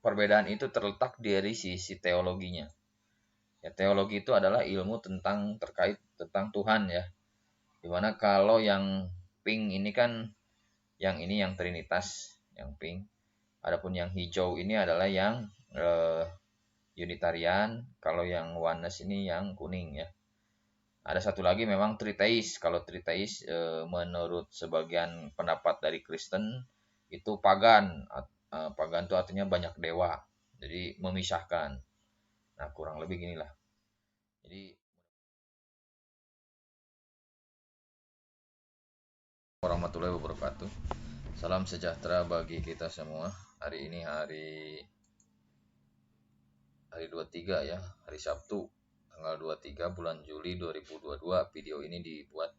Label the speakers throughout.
Speaker 1: perbedaan itu terletak dari sisi teologinya. Ya, teologi itu adalah ilmu terkait tentang Tuhan ya. Dimana kalau yang pink ini kan yang Trinitas, yang pink. Adapun yang hijau ini adalah yang Unitarian, kalau yang Oneness ini yang kuning ya. Ada satu lagi memang Triteis. Kalau Triteis menurut sebagian pendapat dari Kristen itu pagan. Pagan itu artinya banyak dewa. Jadi memisahkan. Nah, kurang lebih ginilah. Jadi warahmatullahi wabarakatuh. Salam sejahtera bagi kita semua. Hari ini hari 23 ya, hari Sabtu, tanggal 23 bulan Juli 2022. Video ini dibuat.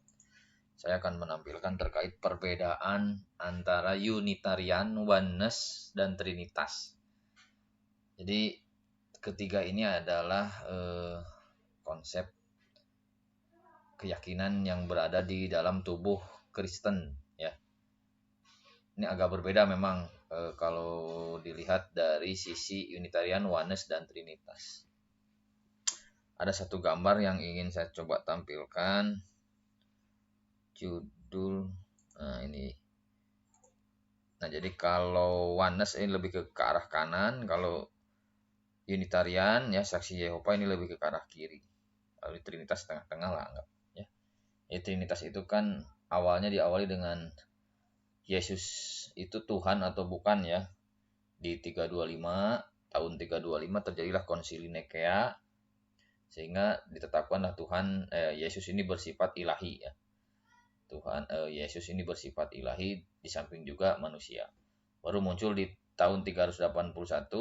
Speaker 1: Saya akan menampilkan terkait perbedaan antara Unitarian, Oneness, dan Trinitas. Jadi ketiga ini adalah konsep keyakinan yang berada di dalam tubuh Kristen ya. Ini agak berbeda memang kalau dilihat dari sisi Unitarian, Oneness, dan Trinitas. Ada satu gambar yang ingin saya coba tampilkan. Judul, nah ini. Nah, jadi kalau Oneness ini lebih ke arah kanan, kalau Unitarian ya saksi Yehova ini lebih ke arah kiri. Lalu Trinitas tengah-tengah lah anggap ya. Trinitas itu kan awalnya diawali dengan Yesus itu Tuhan atau bukan ya. Di 325 tahun 325 terjadilah konsili Nikea sehingga ditetapkanlah Tuhan Yesus ini bersifat ilahi ya. Tuhan Yesus ini bersifat ilahi di samping juga manusia. Baru muncul di tahun 381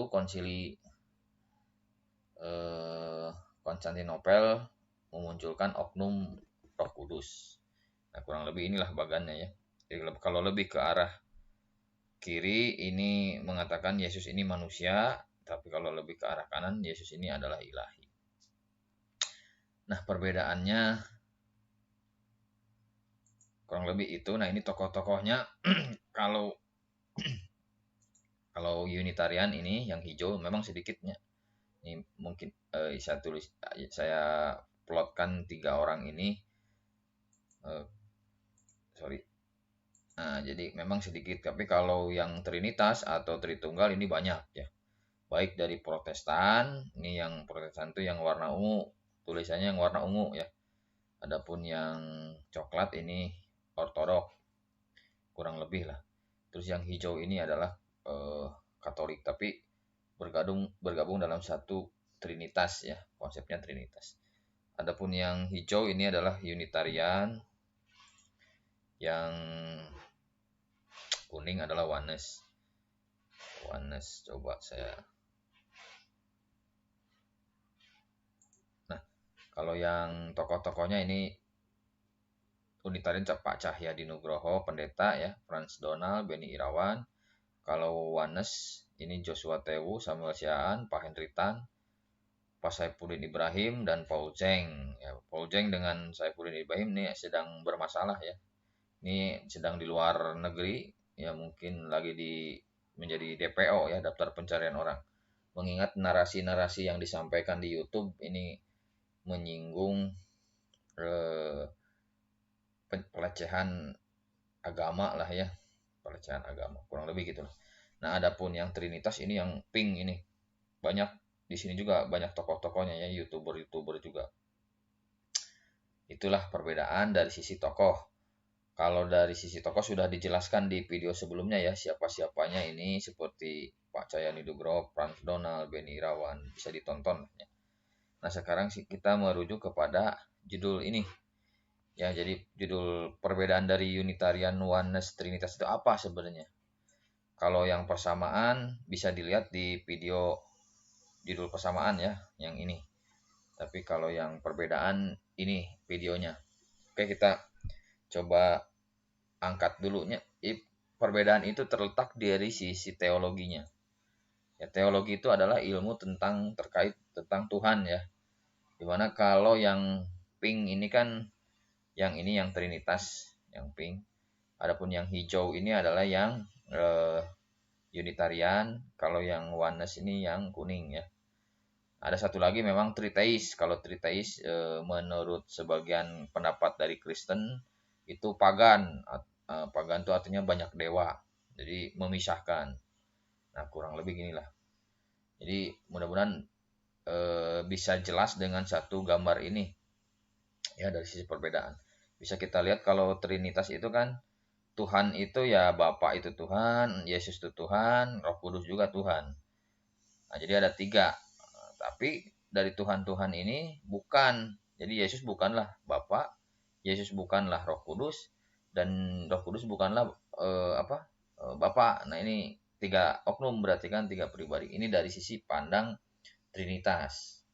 Speaker 1: konsili Konstantinopel memunculkan oknum Roh Kudus. Nah, kurang lebih inilah bagannya ya. Jadi kalau lebih ke arah kiri ini mengatakan Yesus ini manusia, tapi kalau lebih ke arah kanan Yesus ini adalah ilahi. Nah, perbedaannya kurang lebih itu. Nah, ini tokoh-tokohnya kalau Unitarian ini yang hijau memang sedikitnya. Ini mungkin saya plotkan 3 orang ini. Nah, jadi memang sedikit, tapi kalau yang Trinitas atau Tritunggal ini banyak ya. Baik dari Protestan, ini yang Protestan itu yang warna ungu, tulisannya yang warna ungu ya. Adapun yang coklat ini Ortodok, kurang lebih lah. Terus yang hijau ini adalah Katolik, tapi bergabung dalam satu Trinitas ya, konsepnya Trinitas. Adapun yang hijau ini adalah Unitarian, yang kuning adalah Oneness. Oneness coba saya. Nah, kalau yang tokoh-tokohnya ini Unitarian Pak Cahyadi Nugroho, pendeta ya, Frans Donald, Beni Irawan. Kalau Oneness ini Joshua Tewu, Samuel Siaan, Pak Henry Tan, Pak Saifuddin Ibrahim, dan Paul Zeng. Ya, Paul Zeng dengan Saifuddin Ibrahim ini sedang bermasalah ya. Ini sedang di luar negeri, ya mungkin lagi menjadi DPO ya, daftar pencarian orang. Mengingat narasi-narasi yang disampaikan di YouTube ini menyinggung pelecehan agama lah ya, pelecehan agama, kurang lebih gitu lah. Nah, adapun yang Trinitas ini yang pink ini banyak di sini juga banyak tokoh-tokohnya ya, YouTuber juga. Itulah perbedaan dari sisi tokoh. Kalau dari sisi tokoh sudah dijelaskan di video sebelumnya ya, siapa-siapanya ini seperti Pak Cahyadi Nugroho, Frans Donald, Beni Irawan, bisa ditonton ya. Nah, sekarang sih kita merujuk kepada judul ini. Ya, jadi judul perbedaan dari Unitarian, Oneness, Trinitas itu apa sebenarnya? Kalau yang persamaan bisa dilihat di video judul persamaan ya, yang ini. Tapi kalau yang perbedaan ini videonya. Oke, kita coba angkat dulunya. Perbedaan itu terletak dari sisi teologinya. Ya, teologi itu adalah ilmu terkait tentang Tuhan ya. Dimana kalau yang pink ini kan yang Trinitas, yang pink. Adapun yang hijau ini adalah yang Unitarian, kalau yang Oneness ini yang kuning ya. Ada satu lagi memang Triteis. Kalau Triteis menurut sebagian pendapat dari Kristen itu pagan. Pagan itu artinya banyak dewa. Jadi memisahkan. Nah, kurang lebih gini lah. Jadi mudah-mudahan bisa jelas dengan satu gambar ini ya dari sisi perbedaan. Bisa kita lihat kalau Trinitas itu kan Tuhan itu ya Bapa itu Tuhan, Yesus itu Tuhan, Roh Kudus juga Tuhan. Nah, jadi ada tiga. Tapi dari Tuhan-Tuhan ini bukan. Jadi Yesus bukanlah Bapa, Yesus bukanlah Roh Kudus, dan Roh Kudus bukanlah Bapa. Nah, ini tiga oknum, berarti kan tiga pribadi. Ini dari sisi pandang Trinitas.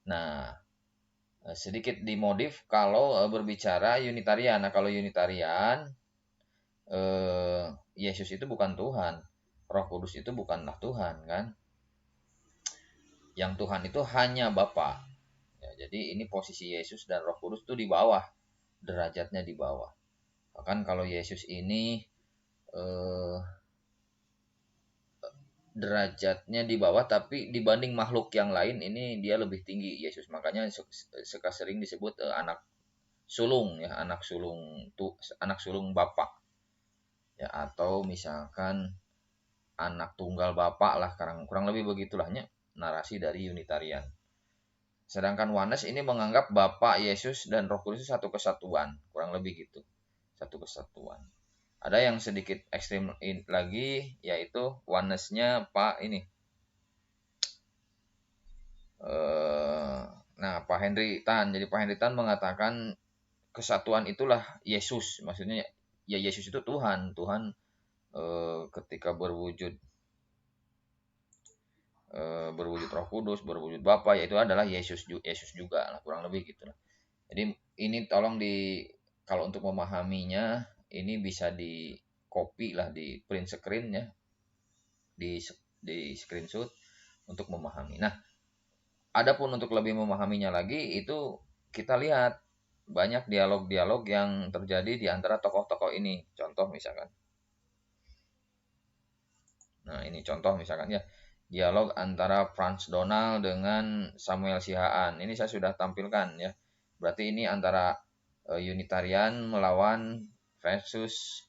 Speaker 1: Nah, sedikit dimodif kalau berbicara Unitarian. Nah, kalau Unitarian, Yesus itu bukan Tuhan, Roh Kudus itu bukanlah Tuhan kan. Yang Tuhan itu hanya Bapa. Ya, jadi ini posisi Yesus dan Roh Kudus itu di bawah, derajatnya di bawah. Bahkan kalau Yesus ini eh, derajatnya di bawah, tapi dibanding makhluk yang lain ini dia lebih tinggi Yesus. Makanya suka sering disebut anak sulung ya, anak sulung Bapa. Ya, atau misalkan anak tunggal Bapa lah, kurang lebih begitulahnya narasi dari Unitarian. Sedangkan Oneness ini menganggap Bapa, Yesus, dan Roh Kudus itu satu kesatuan, kurang lebih gitu, satu kesatuan. Ada yang sedikit ekstrim lagi, yaitu Oneness-nya Pak ini. Nah, Pak Henry Tan. Jadi Pak Henry Tan mengatakan kesatuan itulah Yesus. Maksudnya ya Yesus itu Tuhan. Tuhan ketika berwujud Roh Kudus, berwujud Bapa, yaitu adalah Yesus juga lah, kurang lebih gitu lah. Jadi ini tolong kalau untuk memahaminya ini bisa di copy lah, di print screen ya, di screenshot untuk memahami. Nah, adapun untuk lebih memahaminya lagi itu kita lihat banyak dialog-dialog yang terjadi di antara tokoh-tokoh ini. Contoh misalkan. Nah, ini contoh misalkan ya. Dialog antara Frans Donald dengan Samuel Sihaan. Ini saya sudah tampilkan ya. Berarti ini antara Unitarian melawan versus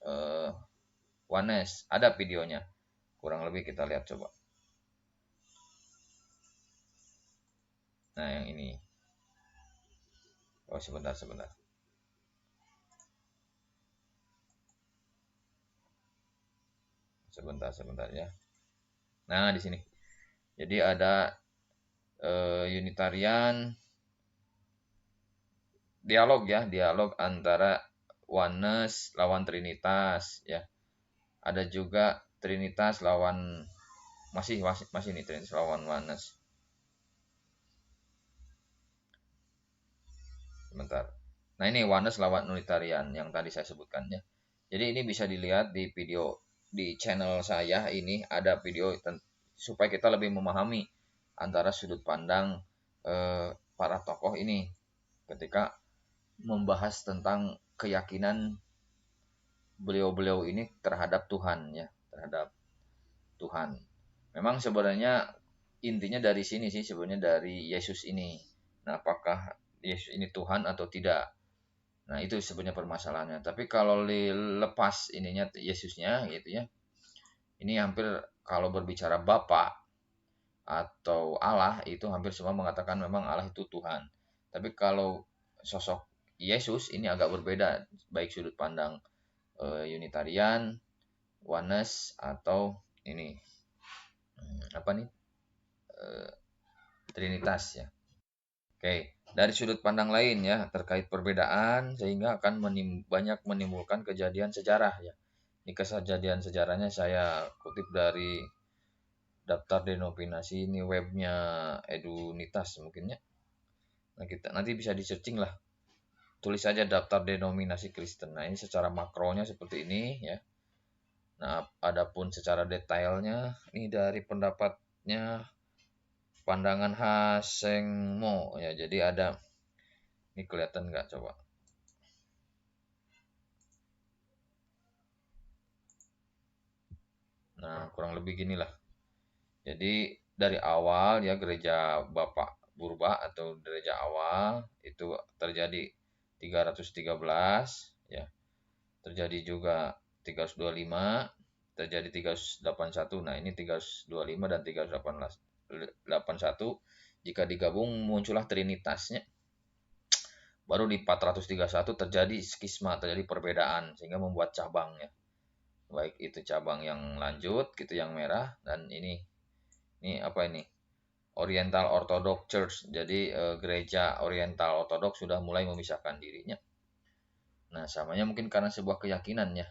Speaker 1: Oneness. Ada videonya. Kurang lebih kita lihat coba. Nah, yang ini. Oh, sebentar. Sebentar ya. Nah, di sini. Jadi ada Unitarian dialog antara Oneness lawan Trinitas ya. Ada juga Trinitas lawan masih ini Trinitas lawan Oneness. Sebentar. Nah, ini Oneness lawan Unitarian yang tadi saya sebutkan ya. Jadi ini bisa dilihat di video di channel saya, ini ada video supaya kita lebih memahami antara sudut pandang para tokoh ini ketika membahas tentang keyakinan beliau-beliau ini terhadap Tuhan ya, terhadap Tuhan. Memang sebenarnya intinya dari sini sih, sebenarnya dari Yesus ini. Nah, apakah Yesus ini Tuhan atau tidak? Nah, itu sebenarnya permasalahannya. Tapi kalau lepas ininya Yesusnya gitu ya. Ini hampir kalau berbicara Bapa atau Allah itu hampir semua mengatakan memang Allah itu Tuhan. Tapi kalau sosok Yesus ini agak berbeda, baik sudut pandang Unitarian, Oneness atau ini apa nih Trinitas ya. Oke, dari sudut pandang lain ya terkait perbedaan sehingga akan banyak menimbulkan kejadian sejarah ya. Ini kejadian sejarahnya saya kutip dari daftar denominasi, ini webnya Edunitas mungkin ya. Nah, kita nanti bisa di searching lah. Tulis saja daftar denominasi Kristen. Nah, ini secara makronya seperti ini ya. Nah, adapun secara detailnya ini dari pendapatnya pandangan Hasengmo ya. Jadi ada ini kelihatan nggak coba? Nah, kurang lebih gini lah. Jadi dari awal ya gereja Bapak Purba atau gereja awal itu terjadi 313 ya. Terjadi juga 325, terjadi 381. Nah, ini 325 dan 381 jika digabung muncullah trinitasnya. Baru di 431 terjadi skisma, terjadi perbedaan sehingga membuat cabang ya. Baik itu cabang yang lanjut gitu yang merah dan ini apa ini? Oriental Orthodox Church. Jadi gereja Oriental Orthodox sudah mulai memisahkan dirinya. Nah, samanya mungkin karena sebuah keyakinan ya.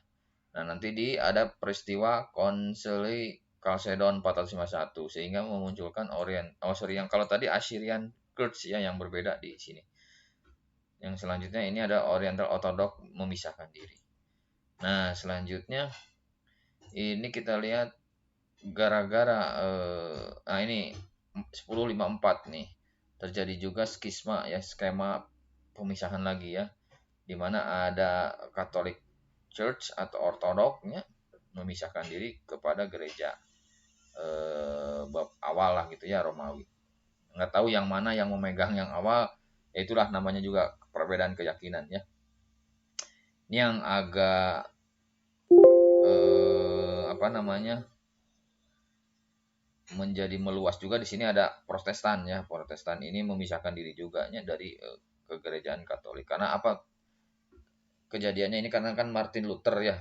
Speaker 1: Nah, nanti ada peristiwa Konsili Chalcedon 451 sehingga memunculkan yang kalau tadi Assyrian Church ya yang berbeda di sini. Yang selanjutnya ini ada Oriental Orthodox memisahkan diri. Nah, selanjutnya ini kita lihat gara-gara nah ini 1054 nih terjadi juga skisma ya, skema pemisahan lagi ya, di mana ada Catholic Church atau Orthodoxnya memisahkan diri kepada gereja bab awal lah gitu ya, Romawi. Nggak tahu yang mana yang memegang yang awal, ya itulah namanya juga perbedaan keyakinan ya. Ini yang agak apa namanya menjadi meluas juga di sini ada Protestan ya. Protestan ini memisahkan diri juga ya dari kegerejaan Katolik. Karena apa kejadiannya ini? Karena kan Martin Luther ya.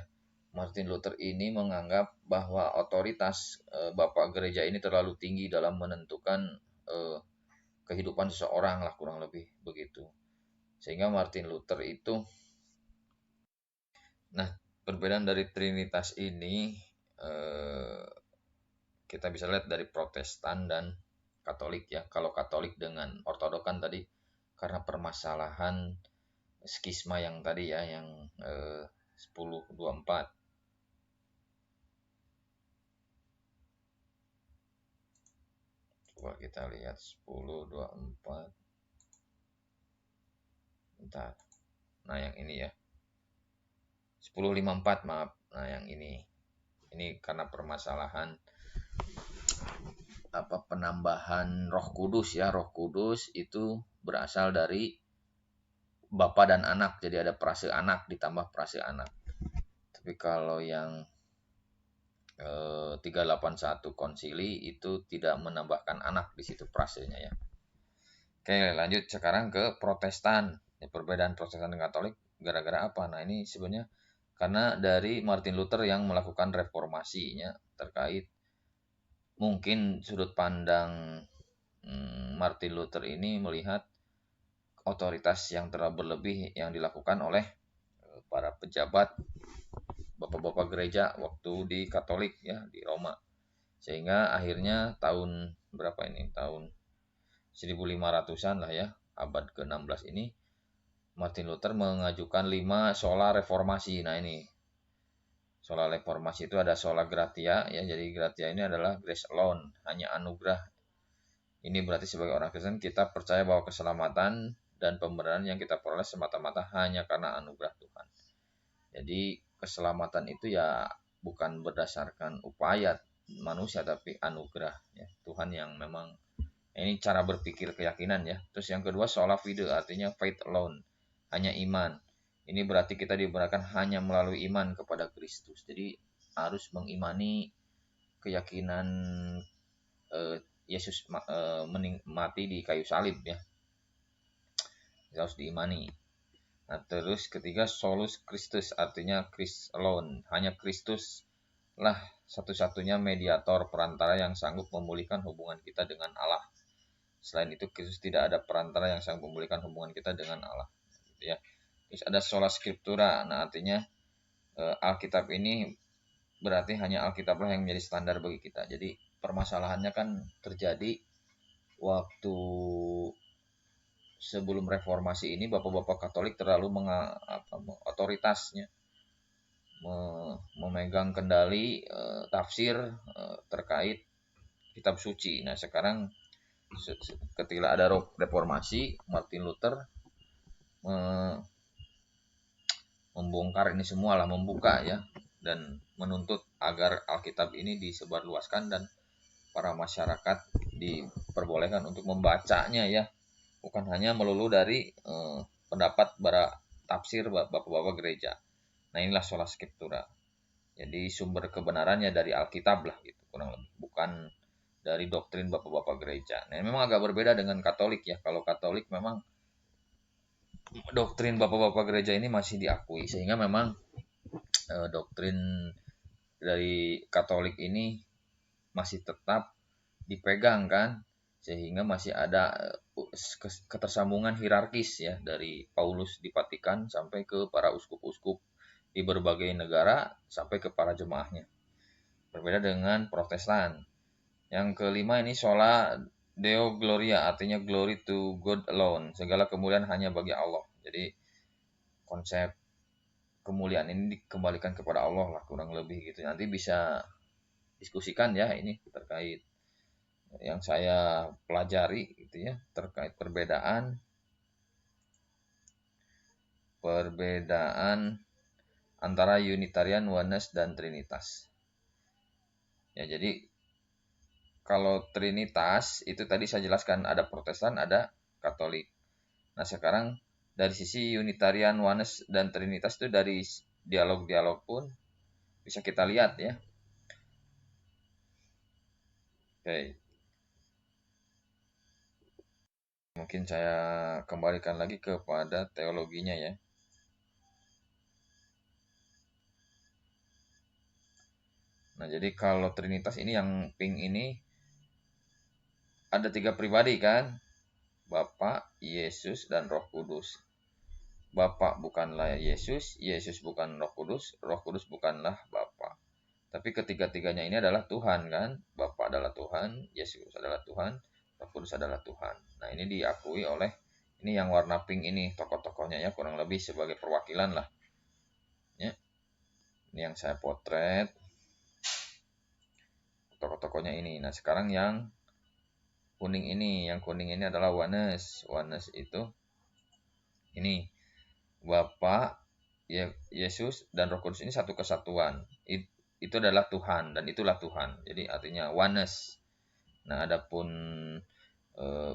Speaker 1: Martin Luther ini menganggap bahwa otoritas Bapak Gereja ini terlalu tinggi dalam menentukan kehidupan seseorang lah, kurang lebih begitu. Sehingga Martin Luther itu, nah perbedaan dari Trinitas ini kita bisa lihat dari Protestan dan Katolik ya. Kalau Katolik dengan Ortodok kan tadi karena permasalahan skisma yang tadi ya, yang 1024. Coba kita lihat 1024. Bentar. Nah, yang ini ya. 1054, maaf. Nah, yang ini. Ini karena permasalahan apa penambahan Roh Kudus ya. Roh Kudus itu berasal dari Bapa dan anak. Jadi ada prase anak ditambah prase anak. Tapi kalau yang 381 konsili itu tidak menambahkan anak di situ prasenya ya. Oke, lanjut sekarang ke Protestan. Ya, perbedaan Protestan dan Katolik gara-gara apa? Nah, ini sebenarnya karena dari Martin Luther yang melakukan reformasinya terkait mungkin sudut pandang Martin Luther ini melihat otoritas yang terlalu berlebih yang dilakukan oleh para pejabat bapak-bapak gereja waktu di Katolik ya, di Roma. Sehingga akhirnya tahun berapa ini? Tahun 1500-an lah ya, abad ke-16 ini Martin Luther mengajukan 5 sola reformasi. Nah, ini sola reformasi itu ada sola gratia ya. Jadi gratia ini adalah grace alone, hanya anugerah. Ini berarti sebagai orang Kristen kita percaya bahwa keselamatan dan pembenaran yang kita peroleh semata-mata hanya karena anugerah Tuhan. Jadi keselamatan itu ya bukan berdasarkan upaya manusia tapi anugerah ya, Tuhan yang memang, ini cara berpikir keyakinan ya. Terus yang kedua sola fide, artinya faith alone, hanya iman. Ini berarti kita diberikan hanya melalui iman kepada Kristus. Jadi harus mengimani keyakinan Yesus mati di kayu salib ya. Kita harus diimani. Nah, terus ketiga solus Christus, artinya Christ alone, hanya Kristus lah satu-satunya mediator perantara yang sanggup memulihkan hubungan kita dengan Allah. Selain itu Kristus tidak ada perantara yang sanggup memulihkan hubungan kita dengan Allah. Gitu ya. Terus ada sola scriptura, nah artinya Alkitab ini berarti hanya Alkitablah yang menjadi standar bagi kita. Jadi permasalahannya kan terjadi waktu sebelum reformasi ini bapak-bapak Katolik terlalu otoritasnya memegang kendali tafsir terkait kitab suci. Nah, sekarang ketika ada reformasi, Martin Luther membongkar ini semua lah, membuka ya, dan menuntut agar Alkitab ini disebarluaskan dan para masyarakat diperbolehkan untuk membacanya ya, bukan hanya melulu dari pendapat para tafsir bapak-bapak gereja. Nah inilah sola scriptura. Jadi sumber kebenarannya dari Alkitab lah gitu kurang lebih, bukan dari doktrin bapak-bapak gereja. Nah memang agak berbeda dengan Katolik ya. Kalau Katolik memang doktrin bapak-bapak gereja ini masih diakui, sehingga memang doktrin dari Katolik ini masih tetap dipegang kan, sehingga masih ada ketersambungan hierarkis ya dari Paulus di Vatikan sampai ke para uskup-uskup di berbagai negara sampai ke para jemaahnya. Berbeda dengan Protestan. Yang kelima ini sola Deo Gloria, artinya glory to God alone, segala kemuliaan hanya bagi Allah. Jadi konsep kemuliaan ini dikembalikan kepada Allah lah kurang lebih gitu. Nanti bisa diskusikan ya ini terkait yang saya pelajari gitu ya, terkait perbedaan antara Unitarian, Oneness dan Trinitas. Ya jadi kalau Trinitas itu tadi saya jelaskan ada Protestan, ada Katolik. Nah sekarang dari sisi Unitarian, Oneness dan Trinitas itu dari dialog-dialog pun bisa kita lihat ya. Oke. Mungkin saya kembalikan lagi kepada teologinya ya. Nah, jadi kalau Trinitas ini yang pink ini ada 3 pribadi kan? Bapa, Yesus, dan Roh Kudus. Bapa bukanlah Yesus, Yesus bukan Roh Kudus bukanlah Bapa. Tapi ketiga-tiganya ini adalah Tuhan kan? Bapa adalah Tuhan, Yesus adalah Tuhan, Roh Kudus adalah Tuhan. Nah, ini diakui oleh ini yang warna pink ini tokoh-tokohnya ya, kurang lebih sebagai perwakilan lah. Ya. Ini yang saya potret tokoh-tokohnya ini. Nah, sekarang yang kuning ini adalah Oneness. Oneness itu ini Bapa, Yesus dan Roh Kudus ini satu kesatuan. Itu adalah Tuhan dan itulah Tuhan. Jadi artinya Oneness. Nah, adapun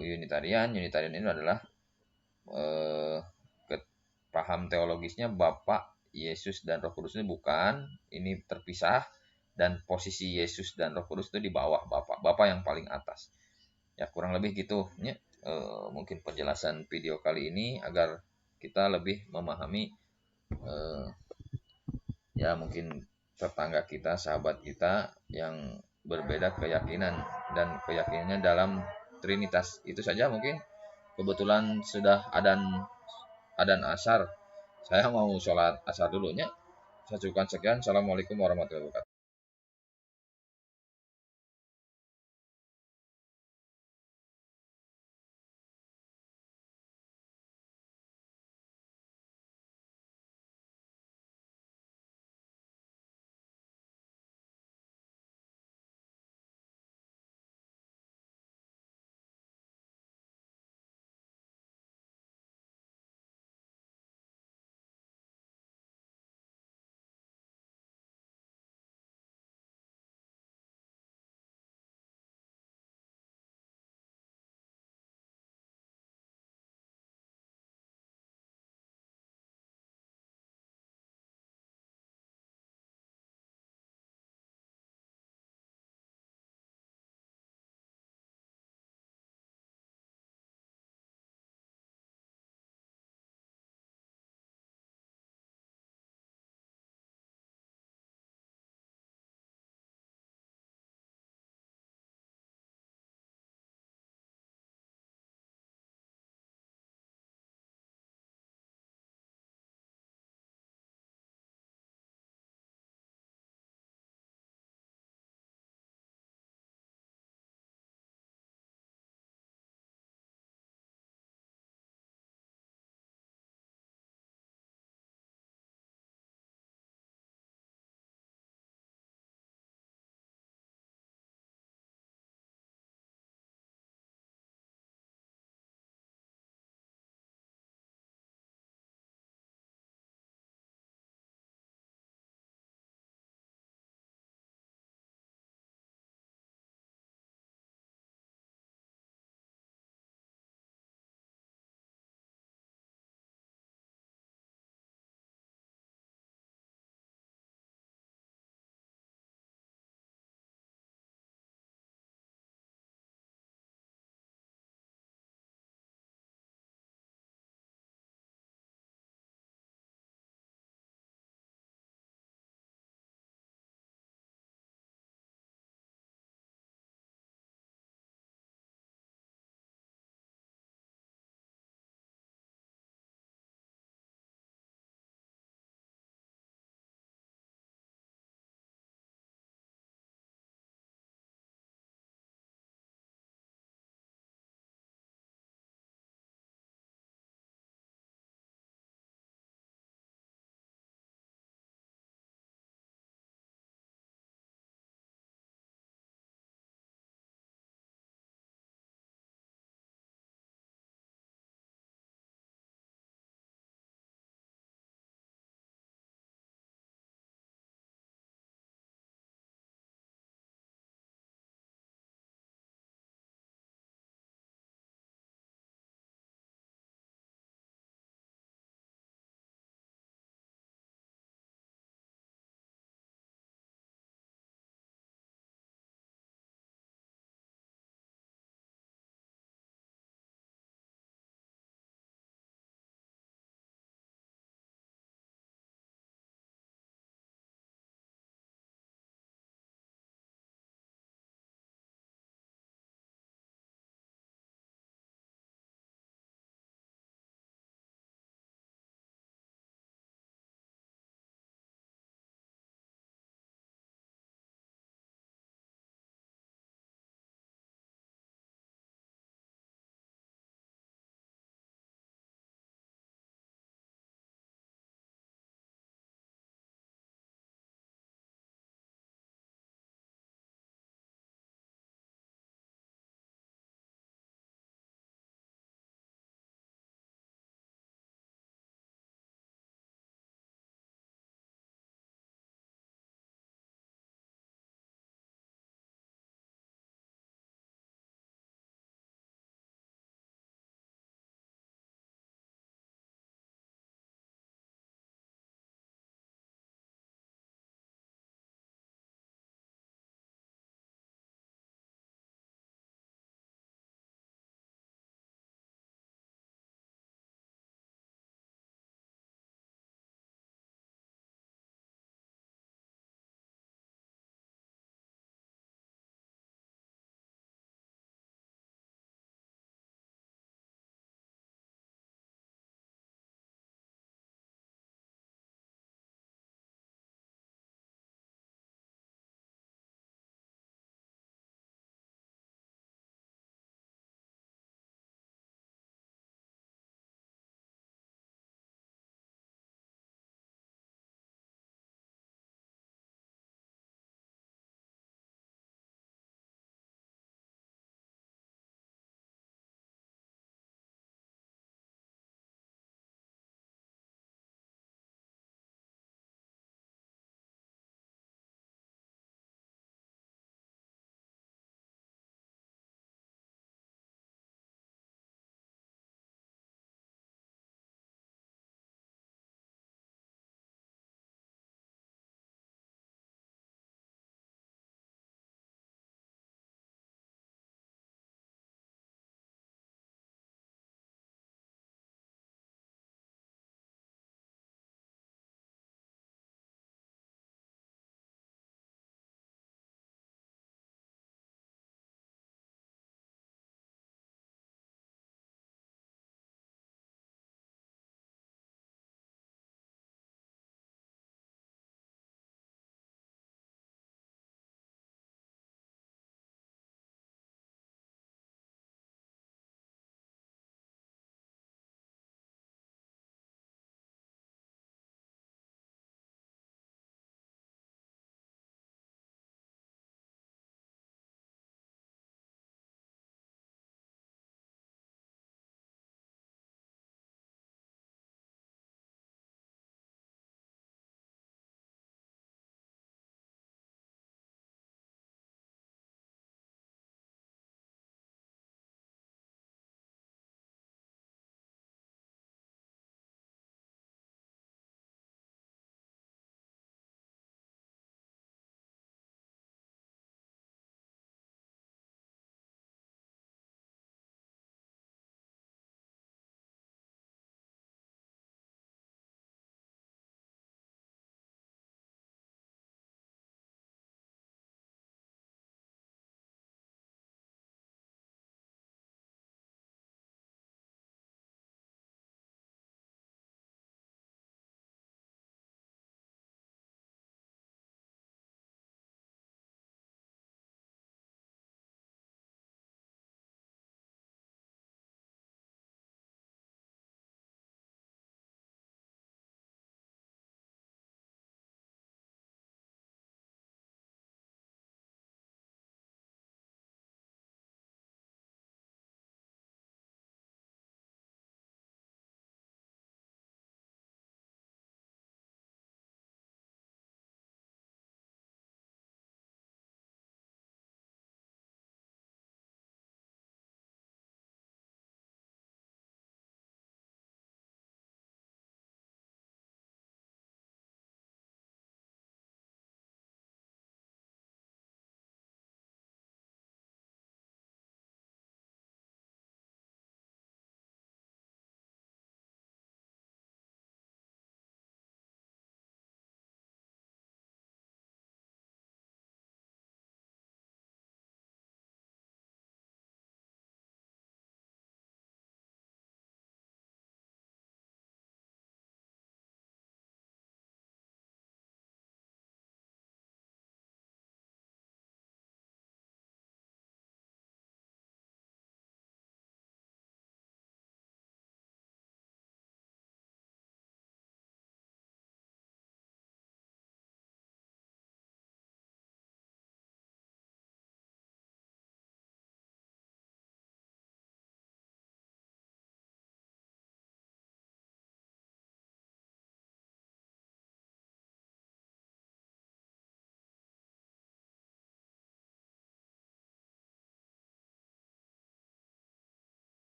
Speaker 1: Unitarian ini adalah paham teologisnya Bapa, Yesus dan Roh Kudus ini bukan, ini terpisah, dan posisi Yesus dan Roh Kudus itu di bawah Bapa yang paling atas. Ya kurang lebih gitu ya. Mungkin penjelasan video kali ini agar kita lebih memahami ya mungkin tetangga kita, sahabat kita yang berbeda keyakinan dan keyakinannya dalam Trinitas. Itu saja mungkin. Kebetulan sudah adan asar. Saya mau sholat asar dulunya. Saya cukupkan sekian. Assalamualaikum warahmatullahi wabarakatuh.